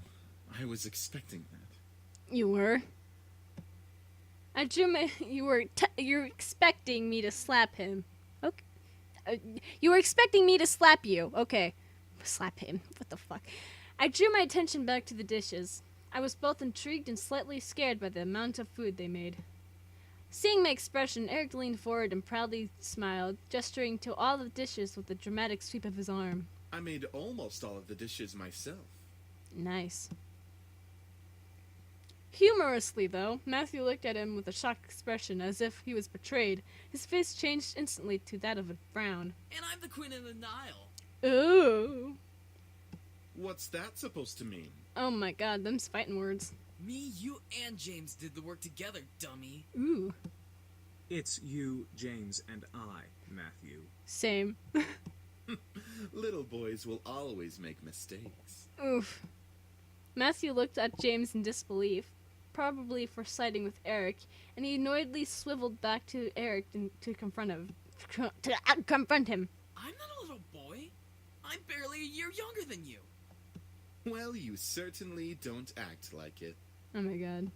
I was expecting that. You were? I drew my... You're expecting me to slap him. Okay. You were expecting me to slap you. Okay. Slap him. What the fuck? I drew my attention back to the dishes. I was both intrigued and slightly scared by the amount of food they made. Seeing my expression, Eric leaned forward and proudly smiled, gesturing to all the dishes with a dramatic sweep of his arm. I made almost all of the dishes myself. Nice. Humorously, though, Matthew looked at him with a shocked expression as if he was betrayed. His face changed instantly to that of a frown. And I'm the queen of the Nile. Ooh. What's that supposed to mean? Oh my god, them's fighting words. Me, you, and James did the work together, dummy. Ooh. It's you, James, and I, Matthew. Same. Little boys will always make mistakes. Oof. Matthew looked at James in disbelief, probably for siding with Eric, and he annoyedly swiveled back to Eric to confront him. Confront him. I'm not a little boy. I'm barely a year younger than you. Well, you certainly don't act like it. Oh my god.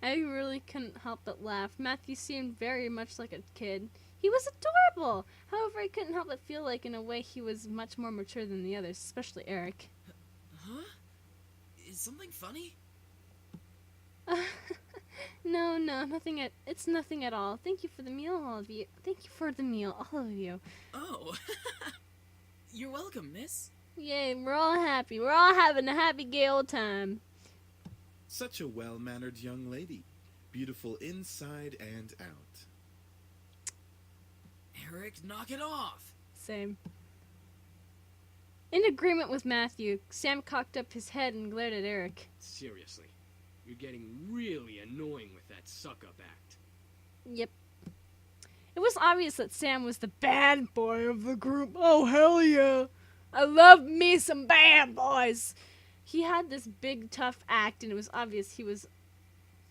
I really couldn't help but laugh. Matthew seemed very much like a kid. He was adorable. However, I couldn't help but feel like in a way he was much more mature than the others, especially Eric. Huh? Is something funny? No, it's nothing at all. Thank you for the meal, all of you. Thank you for the meal, all of you. Oh. You're welcome, miss. Yay, we're all happy. We're all having a happy, gay old time. Such a well-mannered young lady. Beautiful inside and out. Eric, knock it off. Same. In agreement with Matthew, Sam cocked up his head and glared at Eric. Seriously, you're getting really annoying with that suck-up act. Yep. It was obvious that Sam was the bad boy of the group. Oh, hell yeah. I love me some bad boys. He had this big, tough act, and it was obvious he was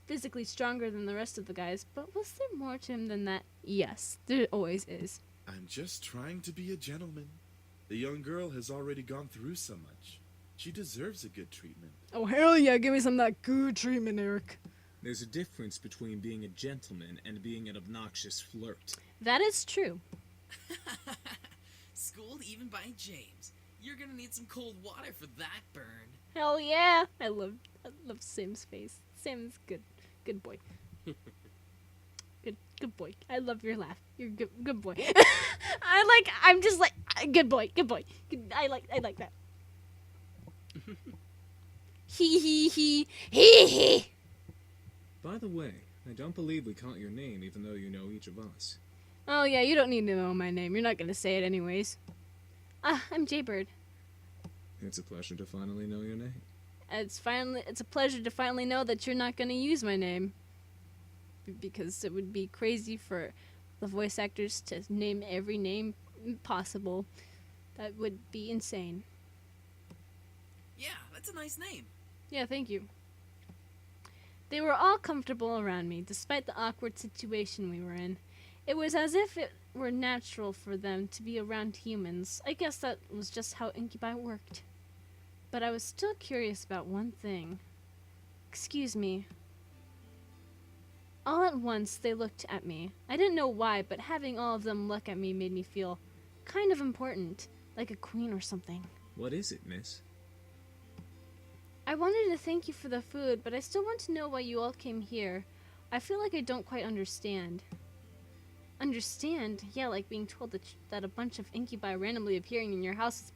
physically stronger than the rest of the guys. But was there more to him than that? Yes, there always is. I'm just trying to be a gentleman. The young girl has already gone through so much. She deserves a good treatment. Oh, hell yeah. Give me some of that good treatment, Eric. There's a difference between being a gentleman and being an obnoxious flirt. That is true. Schooled even by James. You're gonna need some cold water for that burn. Hell yeah! I love Sam's face. Sam's good boy. Good boy. I love your laugh. You're good boy. I'm just like good boy. I like that. He. By the way, I don't believe we caught your name even though you know each of us. Oh yeah, you don't need to know my name. You're not gonna say it anyways. I'm Jaybird. It's a pleasure to finally know your name. It's a pleasure to finally know that you're not gonna use my name. Because it would be crazy for the voice actors to name every name possible. That would be insane. Yeah, that's a nice name. Yeah, thank you. They were all comfortable around me, despite the awkward situation we were in. It was as if it were natural for them to be around humans. I guess that was just how incubi worked. But I was still curious about one thing. Excuse me. All at once, they looked at me. I didn't know why, but having all of them look at me made me feel kind of important, like a queen or something. What is it, miss? I wanted to thank you for the food, but I still want to know why you all came here. I feel like I don't quite understand. Understand? Yeah, like being told that a bunch of incubi randomly appearing in your house is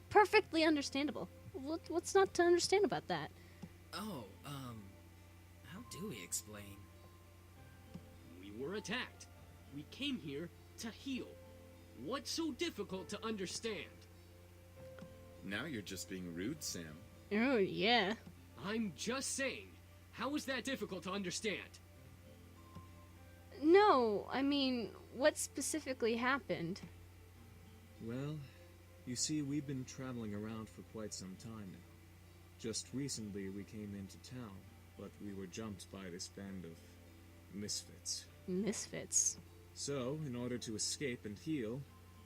perfectly understandable. What's not to understand about that? Oh, how do we explain? We were attacked. We came here to heal. What's so difficult to understand? Now you're just being rude, Sam. Oh, yeah. I'm just saying, how is that difficult to understand? No, I mean, what specifically happened? Well, you see, we've been traveling around for quite some time now. Just recently we came into town, but we were jumped by this band of misfits. Misfits? So, in order to escape and heal,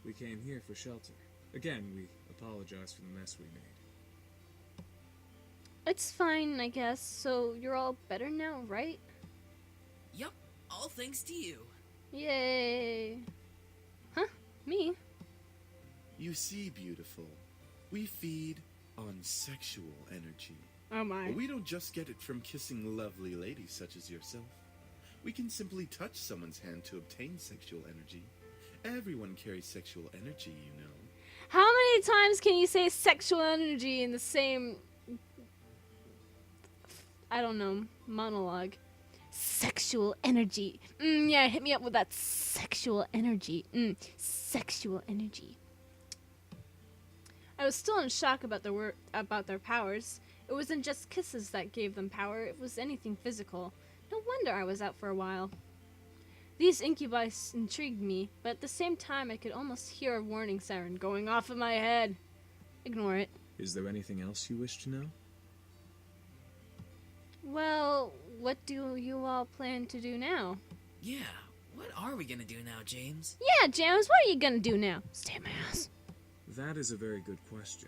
we came here for shelter. Again, we apologize for the mess we made. It's fine, I guess. So, you're all better now, right? Yup, all thanks to you. Yay. Huh? Me? You see, beautiful, we feed on sexual energy. Oh my. But we don't just get it from kissing lovely ladies such as yourself. We can simply touch someone's hand to obtain sexual energy. Everyone carries sexual energy, you know. How many times can you say sexual energy in the same, I don't know, monologue? Sexual energy. Yeah, hit me up with that sexual energy. Sexual energy. I was still in shock about their powers. It wasn't just kisses that gave them power, it was anything physical. No wonder I was out for a while. These incubi intrigued me, but at the same time I could almost hear a warning siren going off in my head. Ignore it. Is there anything else you wish to know? Well, what do you all plan to do now? Yeah, what are we gonna do now, James? Yeah, James, what are you gonna do now? Stay in my house. That is a very good question.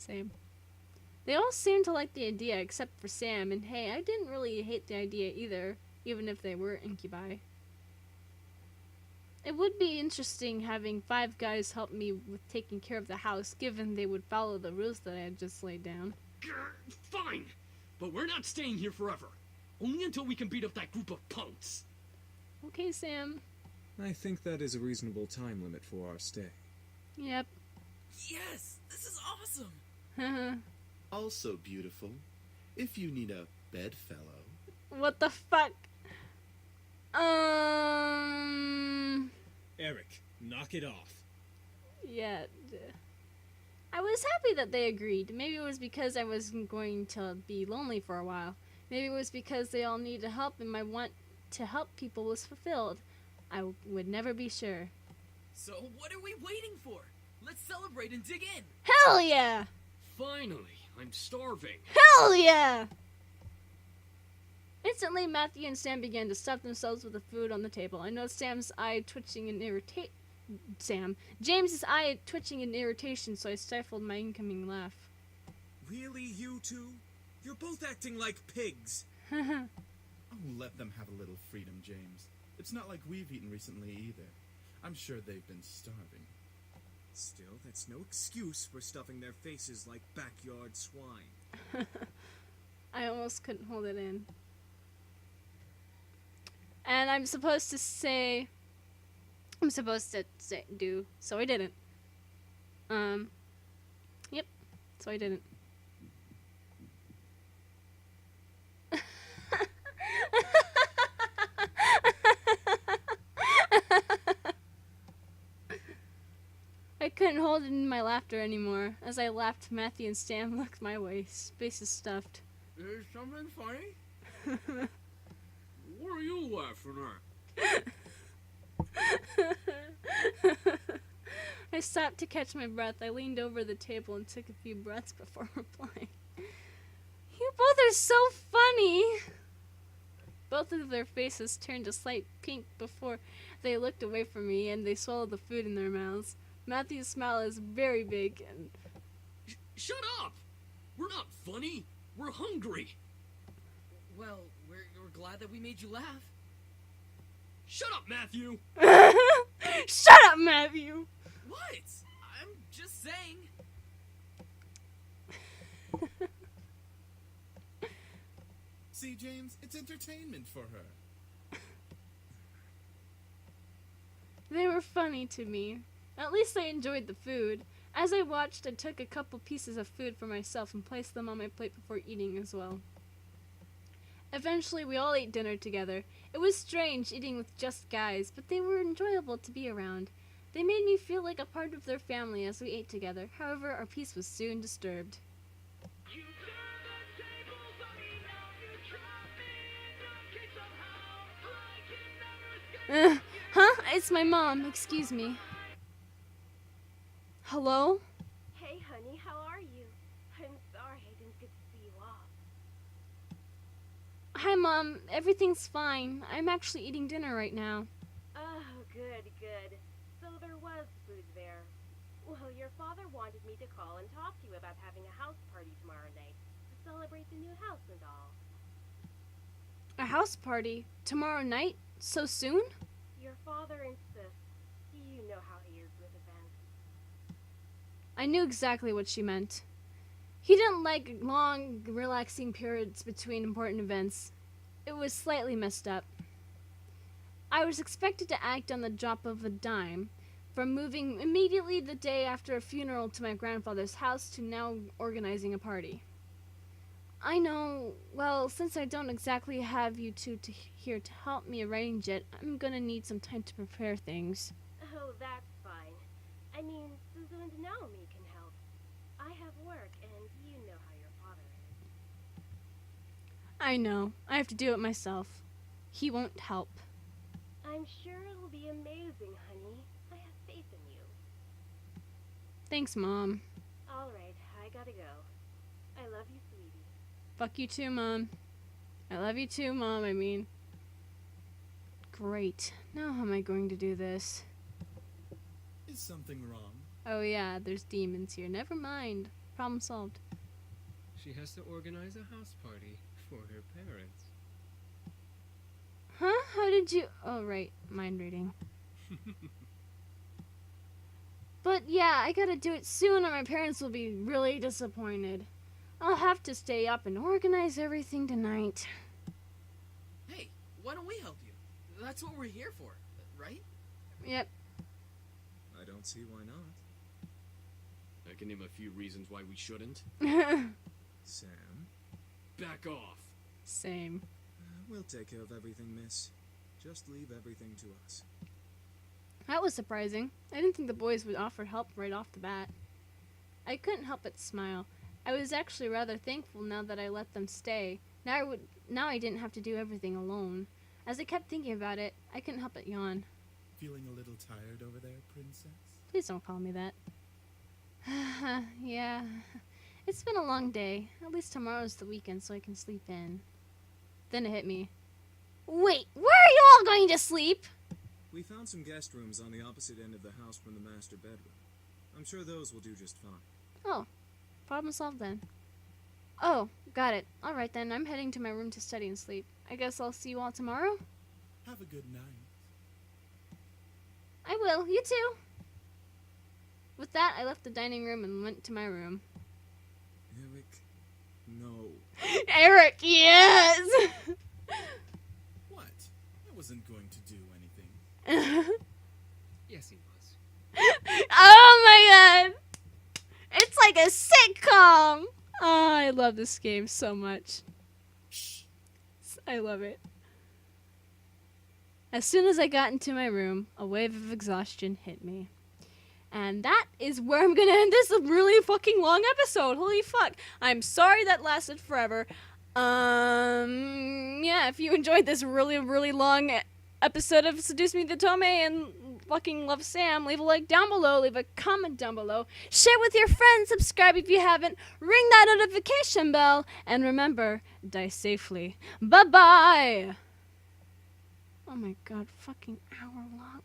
Same. They all seem to like the idea except for Sam, and hey, I didn't really hate the idea either, even if they were incubi. It would be interesting having 5 guys help me with taking care of the house, given they would follow the rules that I had just laid down. Grr, fine, but we're not staying here forever. Only until we can beat up that group of punks. Okay, Sam. I think that is a reasonable time limit for our stay. Yep. Yes, this is awesome. Also beautiful, if you need a bedfellow. What the fuck? Eric, knock it off. Yeah. I was happy that they agreed. Maybe it was because I was going to be lonely for a while. Maybe it was because they all needed help and my want to help people was fulfilled. I would never be sure. So what are we waiting for? Let's celebrate and dig in. Hell yeah! Finally, I'm starving. Hell yeah! Instantly, Matthew and Sam began to stuff themselves with the food on the table. I noticed James's eye twitching in irritation, so I stifled my incoming laugh. Really, you two? You're both acting like pigs. Oh, let them have a little freedom, James. It's not like we've eaten recently either. I'm sure they've been starving. Still, that's no excuse for stuffing their faces like backyard swine. I almost couldn't hold it in. And I'm supposed to do, so I didn't. Yep, so I didn't. I couldn't hold in my laughter anymore. As I laughed, Matthew and Sam looked my way, faces stuffed. Is something funny? What are you laughing at? I stopped to catch my breath. I leaned over the table and took a few breaths before replying. You both are so funny! Both of their faces turned a slight pink before they looked away from me, and they swallowed the food in their mouths. Matthew's smile is very big, and... Shut up! We're not funny. We're hungry. Well, we're glad that we made you laugh. Shut up, Matthew! Shut up, Matthew! What? I'm just saying. See, James, it's entertainment for her. They were funny to me. At least I enjoyed the food. As I watched, I took a couple pieces of food for myself and placed them on my plate before eating as well. Eventually, we all ate dinner together. It was strange eating with just guys, but they were enjoyable to be around. They made me feel like a part of their family as we ate together. However, our peace was soon disturbed. Huh? It's my mom. Excuse me. Hello? Hey, honey, how are you? I'm sorry I didn't get to see you off. Hi, Mom. Everything's fine. I'm actually eating dinner right now. Oh, good, good. So there was food there. Well, your father wanted me to call and talk to you about having a house party tomorrow night to celebrate the new house and all. A house party? Tomorrow night? So soon? Your father insists. You know how he is with events. I knew exactly what she meant. He didn't like long, relaxing periods between important events. It was slightly messed up. I was expected to act on the drop of a dime, from moving immediately the day after a funeral to my grandfather's house to now organizing a party. I know, well, since I don't exactly have you two here to help me arrange it, I'm gonna need some time to prepare things. Oh, that's fine. I mean, Suzu and Naomi can help. I have work, and you know how your father is. I know. I have to do it myself. He won't help. I'm sure it'll be amazing, honey. I have faith in you. Thanks, Mom. All right, I gotta go. I love you, sweetie. Fuck you too, Mom. I love you too, Mom, I mean. Great. Now how am I going to do this? Is something wrong? Oh yeah, there's demons here. Never mind. Problem solved. She has to organize a house party for her parents. Huh? How did you... Oh, right. Mind reading. But yeah, I gotta do it soon or my parents will be really disappointed. I'll have to stay up and organize everything tonight. Hey, why don't we help you? That's what we're here for, right? Yep. I don't see why not. I can name a few reasons why we shouldn't. Sam? Back off. Same. We'll take care of everything, miss. Just leave everything to us. That was surprising. I didn't think the boys would offer help right off the bat. I couldn't help but smile. I was actually rather thankful now that I let them stay. Now I didn't have to do everything alone. As I kept thinking about it, I couldn't help but yawn. Feeling a little tired over there, princess? Please don't call me that. Yeah. It's been a long day. At least tomorrow's the weekend so I can sleep in. Then it hit me. Wait, where are you all going to sleep? We found some guest rooms on the opposite end of the house from the master bedroom. I'm sure those will do just fine. Oh, problem solved then. Oh, got it. Alright then, I'm heading to my room to study and sleep. I guess I'll see you all tomorrow? Have a good night. I will, you too. With that, I left the dining room and went to my room. Eric, no. Eric, yes! What? I wasn't going to do anything. Yes, he was. Oh my god! It's like a sitcom! Oh, I love this game so much. I love it. As soon as I got into my room, a wave of exhaustion hit me. And that is where I'm gonna end this really fucking long episode. Holy fuck. I'm sorry that lasted forever. Yeah, if you enjoyed this really, really long episode of Seduce Me the Otome and fucking love Sam, leave a like down below, leave a comment down below, share with your friends, subscribe if you haven't, ring that notification bell, and remember, die safely. Bye-bye! Oh my god, fucking hour long.